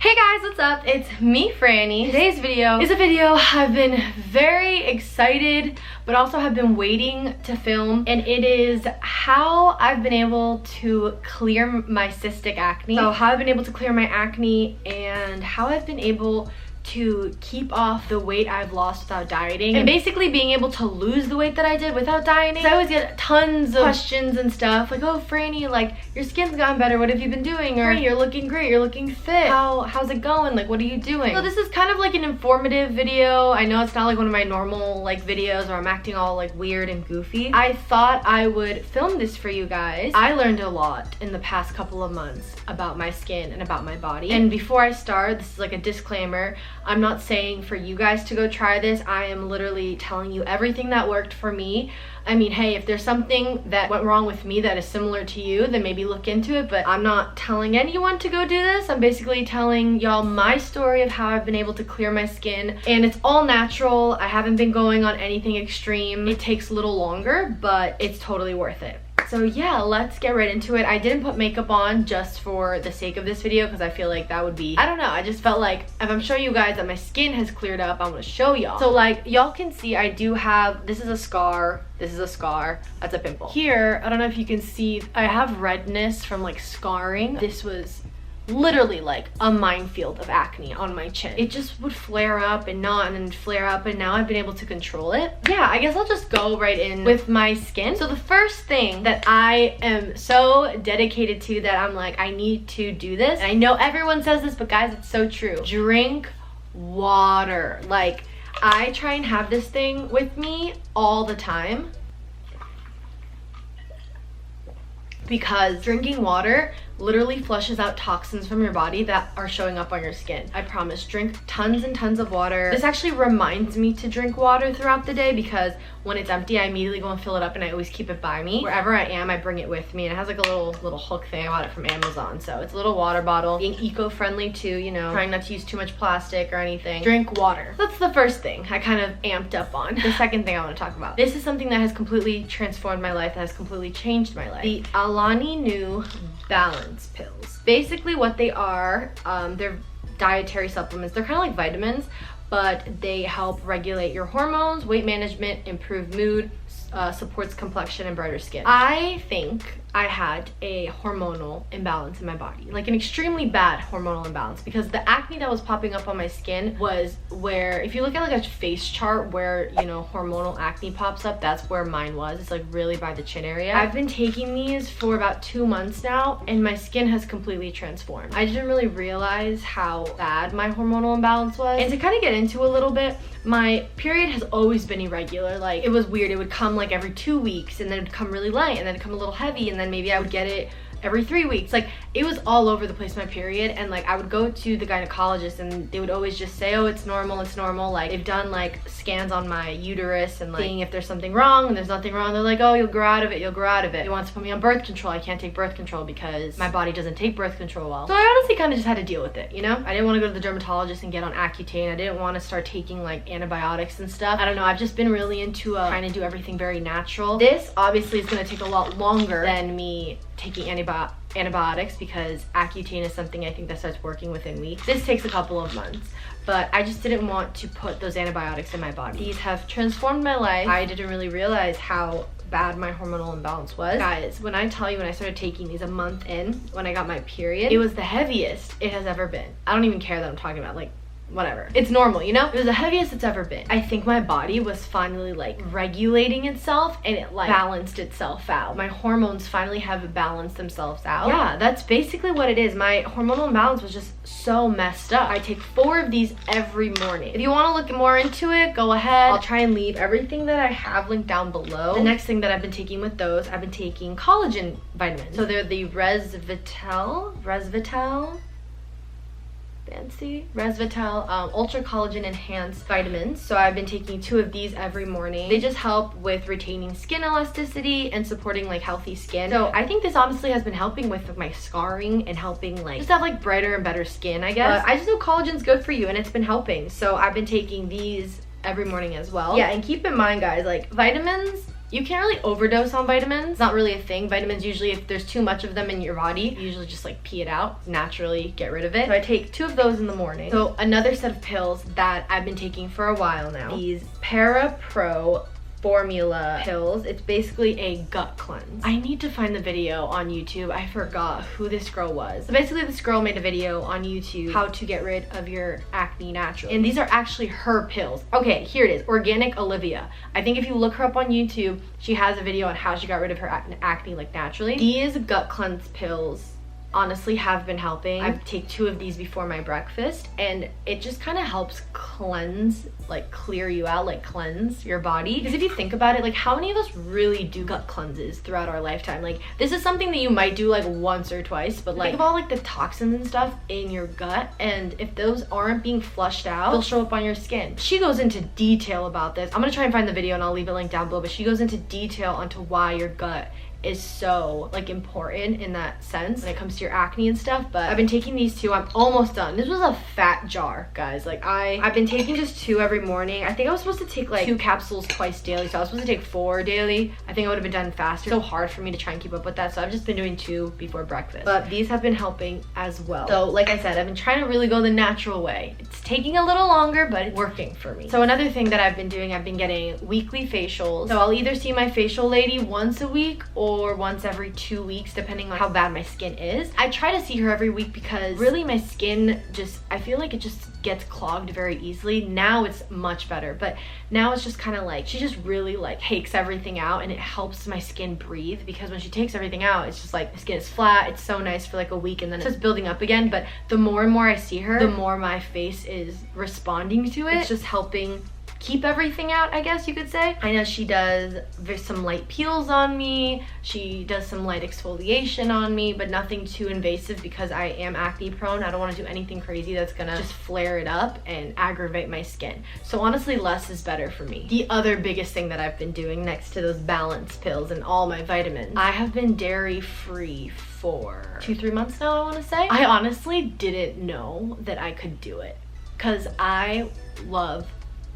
Hey guys, what's up? It's me, Franny. Today's video is a video I've been very excited but also have been waiting to film, and it is how I've been able to clear my cystic acne. So how I've been able to clear my acne and how I've been able to keep off the weight I've lost without dieting, and basically being able to lose the weight that I did without dieting. I always get tons of questions and stuff like, oh Franny, like your skin's gotten better, what have you been doing? Or Franny, you're looking great, you're looking fit, how's it going, like what are you doing? So this is kind of like an informative video. I know it's not like one of my normal like videos where I'm acting all like weird and goofy. I thought I would film this for you guys. I learned a lot in the past couple of months about my skin and about my body, and before I start, this is like a disclaimer. I'm not saying for you guys to go try this. I am literally telling you everything that worked for me. I mean, hey, if there's something that went wrong with me that is similar to you, then maybe look into it, but I'm not telling anyone to go do this. I'm basically telling y'all my story of how I've been able to clear my skin, and it's all natural. I haven't been going on anything extreme. It takes a little longer, but it's totally worth it. So yeah, let's get right into it. I didn't put makeup on just for the sake of this video because I feel like that would be, I don't know, I just felt like if I'm showing you guys that my skin has cleared up, I want to show y'all. So like y'all can see, I do have, this is a scar, this is a scar, that's a pimple. Here, I don't know if you can see, I have redness from like scarring. This was literally like a minefield of acne on my chin. It just would flare up and not, and then flare up, and now I've been able to control it. Yeah, I guess I'll just go right in with my skin. So the first thing that I am so dedicated to, that I'm like, I need to do this, and I know everyone says this, but guys, it's so true. Drink water. Like, I try and have this thing with me all the time because drinking water literally flushes out toxins from your body that are showing up on your skin. I promise, drink tons and tons of water. This actually reminds me to drink water throughout the day because when it's empty, I immediately go and fill it up, and I always keep it by me. Wherever I am, I bring it with me, and it has like a little hook thing. I got it from Amazon, so it's a little water bottle. Being eco-friendly too, you know, trying not to use too much plastic or anything. Drink water. That's the first thing I kind of amped up on. The second thing I want to talk about. This is something that has completely transformed my life, that has completely changed my life. The Alani Nu Balance pills. Basically what they are, they're dietary supplements. They're kind of like vitamins, but they help regulate your hormones, weight management, improve mood, supports complexion and brighter skin. I think I had a hormonal imbalance in my body, like an extremely bad hormonal imbalance, because the acne that was popping up on my skin was where, if you look at like a face chart where, you know, hormonal acne pops up, that's where mine was. It's like really by the chin area. I've been taking these for about 2 months now, and my skin has completely transformed. I didn't really realize how bad my hormonal imbalance was. And to kind of get into a little bit, my period has always been irregular. Like, it was weird. It would come like every 2 weeks, and then it would come really light, and then it'd come a little heavy, and then maybe I would get it every 3 weeks. Like, it was all over the place, my period. And like, I would go to the gynecologist, and they would always just say, oh, it's normal, it's normal. Like, they've done like scans on my uterus and like seeing if there's something wrong, and there's nothing wrong. They're like, oh, you'll grow out of it, you'll grow out of it. They want to put me on birth control. I can't take birth control because my body doesn't take birth control well. So I honestly kind of just had to deal with it, you know? I didn't want to go to the dermatologist and get on Accutane. I didn't want to start taking like antibiotics and stuff. I don't know, I've just been really into trying to do everything very natural. This obviously is going to take a lot longer than me taking antibiotics because Accutane is something I think that starts working within weeks. This takes a couple of months, but I just didn't want to put those antibiotics in my body. These have transformed my life. I didn't really realize how bad my hormonal imbalance was. Guys, when I tell you, when I started taking these a month in, when I got my period, it was the heaviest it has ever been. I don't even care that I'm talking about, like, whatever, it's normal, you know? It was the heaviest it's ever been. I think my body was finally like regulating itself, and it like balanced itself out. My hormones finally have balanced themselves out. Yeah, that's basically what it is. My hormonal imbalance was just so messed up. I take 4 of these every morning. If you want to look more into it, go ahead. I'll try and leave everything that I have linked down below. The next thing that I've been taking with those, I've been taking collagen vitamins. So they're the Resveratrol Ultra Collagen Enhanced Vitamins. So I've been taking 2 of these every morning. They just help with retaining skin elasticity and supporting like healthy skin. So I think this honestly has been helping with my scarring and helping like just have like brighter and better skin, I guess. But I just know collagen's good for you, and it's been helping. So I've been taking these every morning as well. Yeah, and keep in mind, guys, like vitamins You can't really overdose on vitamins. It's not really a thing. Vitamins usually, if there's too much of them in your body, you usually just like pee it out, naturally get rid of it. So I take 2 of those in the morning. So another set of pills that I've been taking for a while now, these Para Pro formula pills. It's basically a gut cleanse. I need to find the video on YouTube. I forgot who this girl was. So basically this girl made a video on YouTube how to get rid of your acne naturally. And these are actually her pills. Okay, here it is. Organic Olivia. I think if you look her up on YouTube, she has a video on how she got rid of her acne like naturally. These gut cleanse pills honestly have been helping. I take 2 of these before my breakfast, and it just kind of helps cleanse, like clear you out, like cleanse your body. Because if you think about it, like how many of us really do gut cleanses throughout our lifetime? Like this is something that you might do like once or twice, but like think of all like the toxins and stuff in your gut, and if those aren't being flushed out, they'll show up on your skin. She goes into detail about this. I'm gonna try and find the video and I'll leave a link down below, but she goes into detail onto why your gut is so like important in that sense when it comes to your acne and stuff. But I've been taking these 2. I'm almost done. This was a fat jar, guys. Like I've been taking just 2 every morning. I think I was supposed to take like 2 capsules twice daily, so I was supposed to take 4 daily. I think I would have been done faster. It's so hard for me to try and keep up with that, so I've just been doing 2 before breakfast. But these have been helping as well. So like I said, I've been trying to really go the natural way. It's taking a little longer, but it's working for me. So another thing that I've been doing, I've been getting weekly facials. So I'll either see my facial lady once a week or once every 2 weeks, depending on how bad my skin is. I try to see her every week because really my skin just, I feel like it just gets clogged very easily. Now it's much better, but now it's just kind of like, she just really like takes everything out, and it helps my skin breathe, because when she takes everything out, it's just like the skin is flat. It's so nice for like a week, and then it's just building up again. But the more and more I see her, the more my face is responding to it. It's just helping keep everything out, I guess you could say. I know she does some light peels on me. She does some light exfoliation on me, but nothing too invasive because I am acne prone. I don't want to do anything crazy that's gonna just flare it up and aggravate my skin. So honestly, less is better for me. The other biggest thing that I've been doing next to those balance pills and all my vitamins, I have been dairy free for 2-3 months now, I want to say. I honestly didn't know that I could do it because I love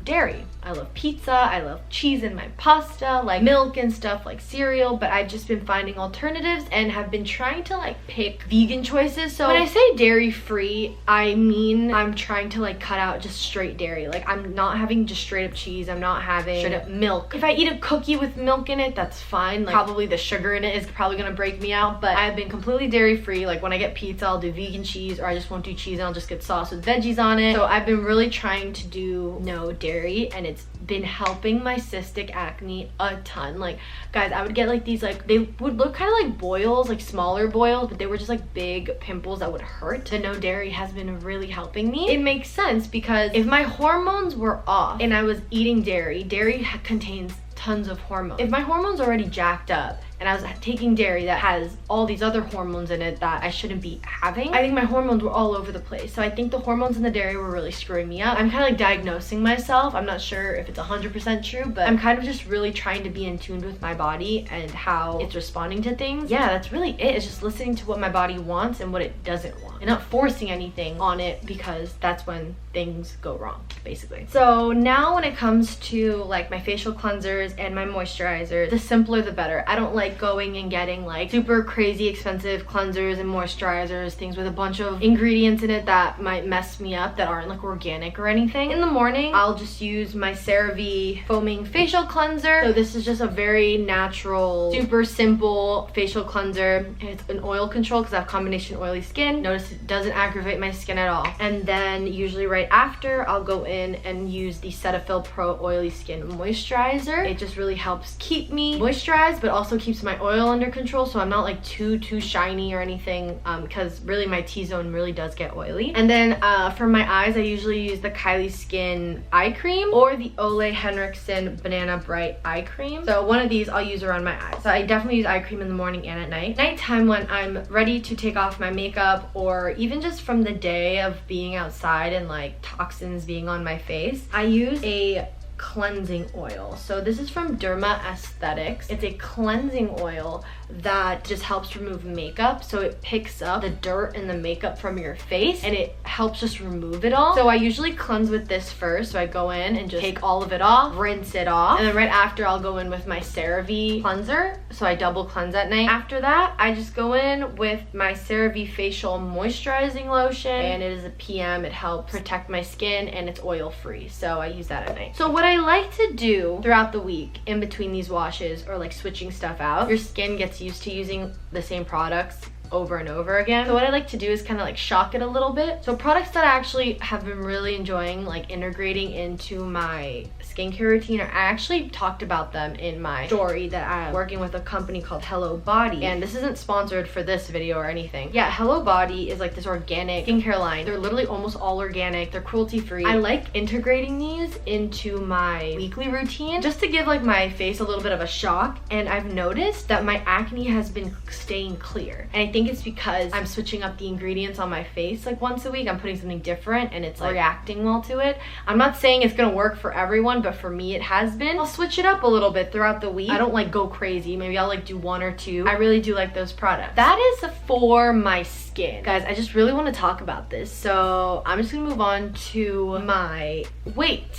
dairy. I love pizza, I love cheese in my pasta, like milk and stuff, like cereal, but I've just been finding alternatives and have been trying to like pick vegan choices. So when I say dairy free, I mean I'm trying to like cut out just straight dairy. Like I'm not having just straight up cheese, I'm not having straight up milk. If I eat a cookie with milk in it, that's fine. Like probably the sugar in it is probably gonna break me out, but I've been completely dairy free. Like when I get pizza, I'll do vegan cheese, or I just won't do cheese and I'll just get sauce with veggies on it. So I've been really trying to do no dairy, and it's been helping my cystic acne a ton. Like guys, I would get like these, like they would look kind of like boils, like smaller boils, but they were just like big pimples that would hurt. The no dairy has been really helping me. It makes sense because if my hormones were off and I was eating dairy, dairy contains tons of hormones. If my hormones already jacked up and I was taking dairy that has all these other hormones in it that I shouldn't be having, I think my hormones were all over the place. So I think the hormones in the dairy were really screwing me up. I'm kind of like diagnosing myself. I'm not sure if it's 100% true, but I'm kind of just really trying to be in tune with my body and how it's responding to things. Yeah, that's really it. It's just listening to what my body wants and what it doesn't want, and not forcing anything on it, because that's when things go wrong, basically. So now when it comes to like my facial cleansers and my moisturizers, the simpler the better. I don't like going and getting like super crazy expensive cleansers and moisturizers, things with a bunch of ingredients in it that might mess me up, that aren't like organic or anything. In the morning, I'll just use my CeraVe foaming facial cleanser. So this is just a very natural, super simple facial cleanser. It's an oil control because I have combination oily skin. Notice it doesn't aggravate my skin at all. And then usually right after, I'll go in and use the Cetaphil Pro Oily Skin Moisturizer. It just really helps keep me moisturized, but also keeps my oil under control, so I'm not like too shiny or anything, because really my T-zone really does get oily. And then for my eyes, I usually use the Kylie Skin eye cream or the Ole Henriksen Banana Bright eye cream. So one of these I'll use around my eyes. So I definitely use eye cream in the morning and at night. Nighttime, when I'm ready to take off my makeup, or even just from the day of being outside and like toxins being on my face, I use a cleansing oil. So this is from Derma Aesthetics. It's a cleansing oil that just helps remove makeup. So it picks up the dirt and the makeup from your face and it helps just remove it all. So I usually cleanse with this first. So I go in and just take all of it off, rinse it off, and then right after I'll go in with my CeraVe cleanser. So I double cleanse at night. After that, I just go in with my CeraVe facial moisturizing lotion, and it is a PM. It helps protect my skin and it's oil free. So I use that at night. So what I like to do throughout the week in between these washes or like switching stuff out, your skin gets used to using the same products over and over again. So what I like to do is kind of like shock it a little bit. So products that I actually have been really enjoying like integrating into my skincare routine, I actually talked about them in my story that I'm working with a company called Hello Body, and this isn't sponsored for this video or anything. Yeah, Hello Body is like this organic skincare line. They're literally almost all organic. They're cruelty free. I like integrating these into my weekly routine just to give like my face a little bit of a shock, and I've noticed that my acne has been staying clear, and I think it's because I'm switching up the ingredients on my face like once a week. I'm putting something different and it's like reacting well to it. I'm not saying it's gonna work for everyone, but for me it has been. I'll switch it up a little bit throughout the week. I don't like go crazy. Maybe I'll like do one or two. I really do like those products. That is for my skin. Guys, I just really want to talk about this. So I'm just gonna move on to my weight,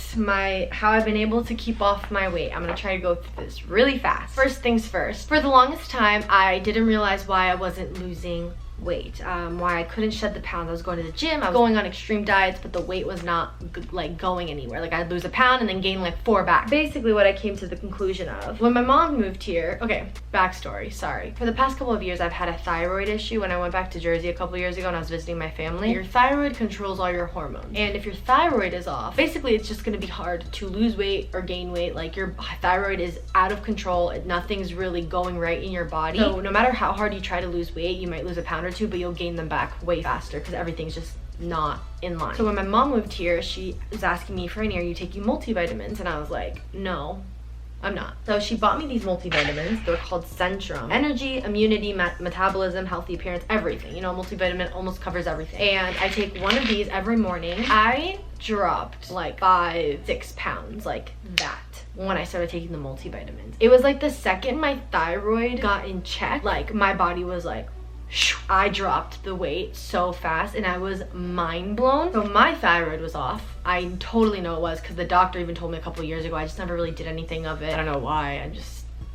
how I've been able to keep off my weight. I'm gonna try to go through this really fast. First things first. For the longest time, I didn't realize why I wasn't losing weight, why I couldn't shed the pounds. I was going to the gym, I was going on extreme diets, but the weight was not like going anywhere. Like I'd lose a pound and then gain like 4 back. Basically what I came to the conclusion of when my mom moved here. Okay, backstory, sorry. For the past couple of years I've had a thyroid issue. When I went back to Jersey a couple years ago and I was visiting my family, your thyroid controls all your hormones, and if your thyroid is off, basically it's just going to be hard to lose weight or gain weight. Like your thyroid is out of control, nothing's really going right in your body. So no matter how hard you try to lose weight, you might lose a pound or two, but you'll gain them back way faster because everything's just not in line. So when my mom moved here, she was asking me, Franny, are you taking multivitamins? And I was like, no, I'm not. So she bought me these multivitamins. They're called Centrum. Energy, immunity, metabolism, healthy appearance, everything. You know, multivitamin almost covers everything. And I take one of these every morning. I dropped like 5-6 pounds like that when I started taking the multivitamins. It was like the second my thyroid got in check, like my body was like, I dropped the weight so fast and I was mind blown. So my thyroid was off. I totally know it was because the doctor even told me a couple years ago. I just never really did anything of it. I don't know why.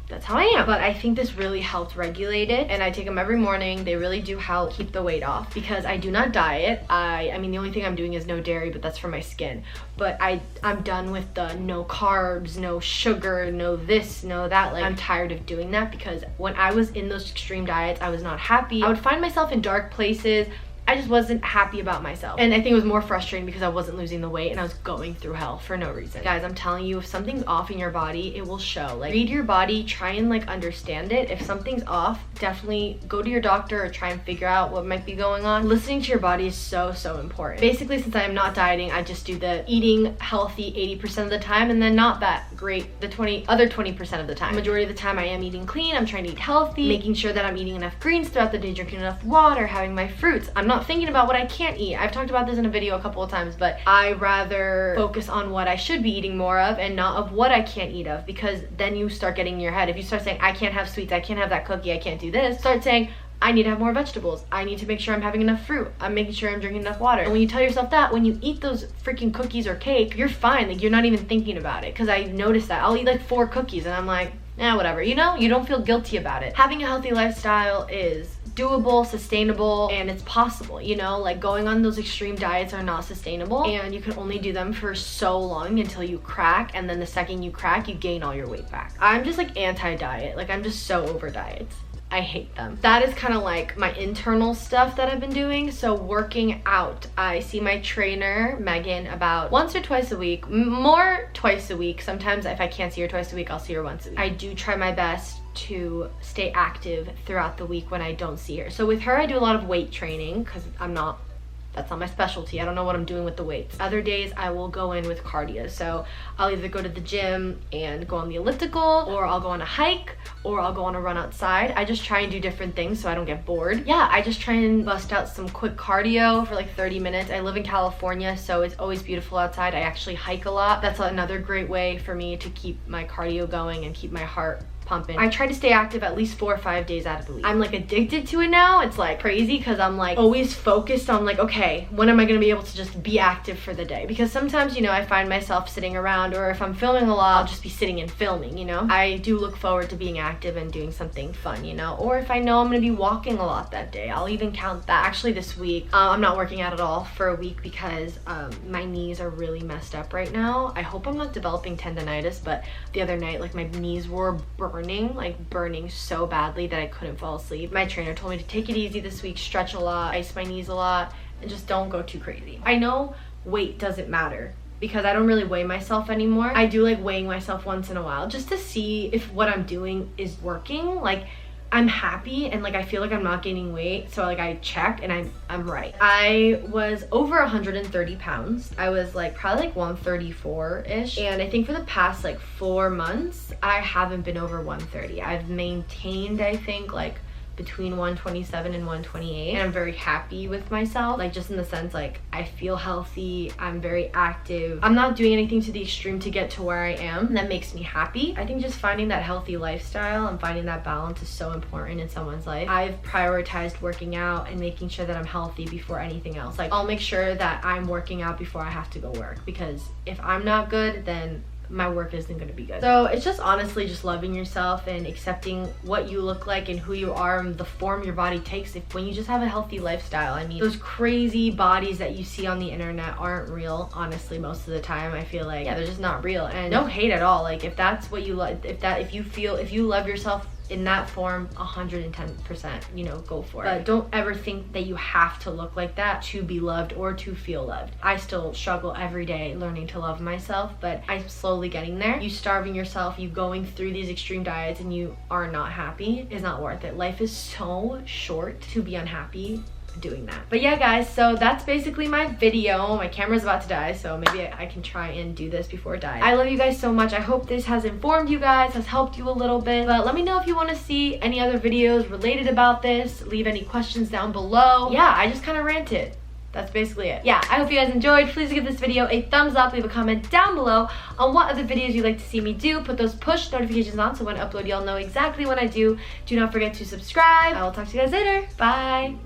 That's how I am. But I think this really helped regulate it, and I take them every morning. They really do help keep the weight off because I do not diet. I mean, the only thing I'm doing is no dairy, but that's for my skin. But I'm done with the no carbs, no sugar, no this, no that. Like, I'm tired of doing that because when I was in those extreme diets, I was not happy. I would find myself in dark places. I just wasn't happy about myself. And I think it was more frustrating because I wasn't losing the weight and I was going through hell for no reason. Guys, I'm telling you, if something's off in your body, it will show. Like, read your body, try and like understand it. If something's off, definitely go to your doctor or try and figure out what might be going on. Listening to your body is so important. Basically, since I am not dieting, I just do the eating healthy 80% of the time and then not that great the other 20% of the time. The majority of the time I am eating clean. I'm trying to eat healthy, making sure that I'm eating enough greens throughout the day, drinking enough water, having my fruits. I'm not thinking about what I can't eat. I've talked about this in a video a couple of times, but I rather focus on what I should be eating more of and not of what I can't eat of, because then you start getting in your head. If you start saying, I can't have sweets, I can't have that cookie, I can't do this, start saying, I need to have more vegetables. I need to make sure I'm having enough fruit. I'm making sure I'm drinking enough water. And when you tell yourself that, when you eat those freaking cookies or cake, you're fine. Like, you're not even thinking about it. Because I noticed that. I'll eat like 4 cookies and I'm like, whatever. You know, you don't feel guilty about it. Having a healthy lifestyle is doable, sustainable, and it's possible. You know, like, going on those extreme diets are not sustainable, and you can only do them for so long until you crack, and then the second you crack, you gain all your weight back. I'm just like anti-diet. Like, I'm just so over diets. I hate them. That is kind of like my internal stuff that I've been doing. So working out, I see my trainer Megan about once or twice a week, more twice a week. Sometimes if I can't see her twice a week, I'll see her once a week. I do try my best to stay active throughout the week when I don't see her. So with her, I do a lot of weight training because that's not my specialty. I don't know what I'm doing with the weights. Other days I will go in with cardio. So I'll either go to the gym and go on the elliptical, or I'll go on a hike, or I'll go on a run outside. I just try and do different things so I don't get bored. Yeah, I just try and bust out some quick cardio for like 30 minutes. I live in California, so it's always beautiful outside. I actually hike a lot. That's another great way for me to keep my cardio going and keep my heart pumping. I try to stay active at least 4 or 5 days out of the week. I'm like addicted to it now. It's like crazy because I'm like always focused on like, okay, when am I gonna be able to just be active for the day? Because sometimes, you know, I find myself sitting around, or if I'm filming a lot, I'll just be sitting and filming, you know? I do look forward to being active and doing something fun, you know? Or if I know I'm gonna be walking a lot that day, I'll even count that. Actually this week, I'm not working out at all for a week because my knees are really messed up right now. I hope I'm not developing tendonitis, but the other night, like my knees were burning so badly that I couldn't fall asleep. My trainer told me to take it easy this week, stretch a lot, ice my knees a lot, and just don't go too crazy. I know weight doesn't matter because I don't really weigh myself anymore. I do like weighing myself once in a while just to see if what I'm doing is working. Like I'm happy and like I feel like I'm not gaining weight, so like I check and I'm right. I was over 130 pounds. I was like probably like 134-ish, and I think for the past like 4 months I haven't been over 130. I've maintained, I think, like between 127 and 128, and I'm very happy with myself, like just in the sense like I feel healthy, I'm very active, I'm not doing anything to the extreme to get to where I am, and that makes me happy. I think just finding that healthy lifestyle and finding that balance is so important in someone's life. I've prioritized working out and making sure that I'm healthy before anything else. Like I'll make sure that I'm working out before I have to go work, because if I'm not good, then my work isn't going to be good. So it's just honestly just loving yourself and accepting what you look like and who you are and the form your body takes when you just have a healthy lifestyle. I mean, those crazy bodies that you see on the internet aren't real, honestly. Most of the time I feel like, yeah, they're just not real. And no hate at all. Like if that's what you like, if you love yourself in that form, 110%, you know, go for it. But don't ever think that you have to look like that to be loved or to feel loved. I still struggle every day learning to love myself, but I'm slowly getting there. You starving yourself, you going through these extreme diets and you are not happy is not worth it. Life is so short to be unhappy doing that. But yeah guys, so that's basically my video. My camera's about to die, so maybe I can try and do this before it dies. I love you guys so much. I hope this has informed you guys, has helped you a little bit. But let me know if you want to see any other videos related about this. Leave any questions down below. Yeah, I just kind of ranted. That's basically it. Yeah, I hope you guys enjoyed. Please give this video a thumbs up. Leave a comment down below on what other videos you'd like to see me do. Put those push notifications on so when I upload, y'all know exactly when I do. Do not forget to subscribe. I will talk to you guys later. Bye.